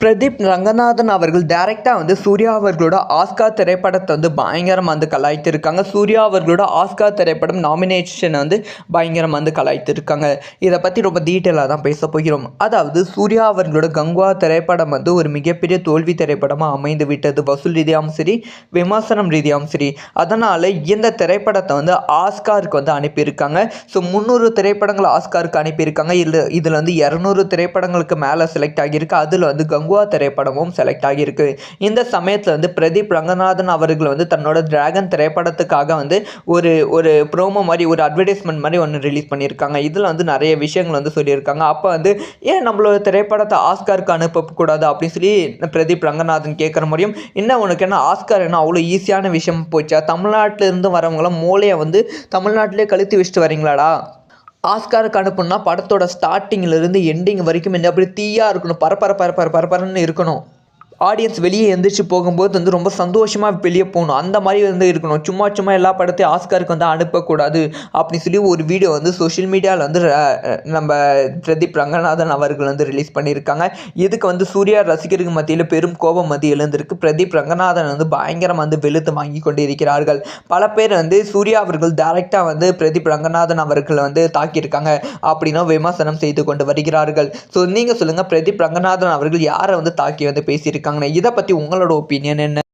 பிரதீப் ரங்கநாதன் அவர்கள் டைரெக்டாக வந்து சூர்யா அவர்களோட ஆஸ்கார் திரைப்படத்தை வந்து பயங்கரமாக வந்து கலாய்த்திருக்காங்க. சூர்யா அவர்களோட ஆஸ்கார் திரைப்படம் நாமினேஷனை வந்து பயங்கரமாக வந்து கலாய்த்திருக்காங்க. இதை பற்றி ரொம்ப டீட்டெயிலாக தான் பேச போகிறோம். அதாவது சூர்யா அவர்களோட கங்குவா திரைப்படம் வந்து ஒரு மிகப்பெரிய தோல்வி திரைப்படமாக அமைந்து விட்டது. வசூல் ரீதியாகவும் சரி, விமர்சனம் ரீதியாகவும் சரி. அதனால் இந்த திரைப்படத்தை வந்து ஆஸ்காருக்கு வந்து அனுப்பியிருக்காங்க. ஸோ 300 திரைப்படங்கள் ஆஸ்காருக்கு அனுப்பியிருக்காங்க. இதில் வந்து 200 திரைப்படங்களுக்கு மேலே செலக்ட் ஆகியிருக்கு. அதில் வந்து கங்குவா திரைப்படமும் செலக்ட் ஆகியிருக்கு. இந்த சமயத்தில் வந்து பிரதீப் ரங்கநாதன் அவர்கள் வந்து தன்னோட டிராகன் திரைப்படத்துக்காக வந்து ஒரு ப்ரோமோ மாதிரி, ஒரு அட்வர்டைஸ்மெண்ட் மாதிரி ஒன்று ரிலீஸ் பண்ணியிருக்காங்க. இதில் வந்து நிறைய விஷயங்கள் வந்து சொல்லியிருக்காங்க. அப்போ வந்து ஏன் நம்மளோட திரைப்படத்தை ஆஸ்காருக்கு அனுப்பக்கூடாது அப்படின்னு சொல்லி பிரதீப் ரங்கநாதன் கேட்குற முடியும். என்ன உனக்கு என்ன ஆஸ்கார் என்ன அவ்வளோ ஈஸியான விஷயம் போச்சா? தமிழ்நாட்டில் இருந்து வரவங்களாம் மூளையை வந்து தமிழ்நாட்டிலே கழுத்தி வச்சுட்டு வரீங்களாடா? ஆஸ்காருக்கு அனுப்புனா படத்தோட ஸ்டார்டிங்கிலிருந்து எண்டிங் வரைக்கும் இந்த அப்படி தீயாக இருக்கணும், பரபரன்னு இருக்கணும். ஆடியன்ஸ் வெளியே எந்திரிச்சு போகும்போது வந்து ரொம்ப சந்தோஷமாக வெளியே போகணும். அந்த மாதிரி வந்து இருக்கணும். சும்மா எல்லா படத்தையும் ஆஸ்காருக்கு வந்து அனுப்பக்கூடாது அப்படின்னு சொல்லி ஒரு வீடியோ வந்து சோஷியல் மீடியாவில் வந்து நம்ம பிரதீப் ரங்கநாதன் அவர்கள் வந்து ரிலீஸ் பண்ணியிருக்காங்க. இதுக்கு வந்து சூர்யா ரசிகர்கள் மத்தியில் பெரும் கோபம் வந்து எழுந்திருக்கு. பிரதீப் ரங்கநாதன் வந்து பயங்கரம் வந்து வெளுத்து வாங்கி கொண்டு இருக்கிறார்கள். பல பேர் வந்து சூர்யா அவர்கள் டைரெக்டாக வந்து பிரதீப் ரங்கநாதன் அவர்களை வந்து தாக்கியிருக்காங்க அப்படின்னா விமர்சனம் செய்து கொண்டு வருகிறார்கள். ஸோ நீங்கள் சொல்லுங்கள், பிரதீப் ரங்கநாதன் அவர்கள் யாரை வந்து தாக்கி வந்து பேசியிருக்காங்க? இதை பற்றி உங்களோட ஒப்பீனியன் என்ன?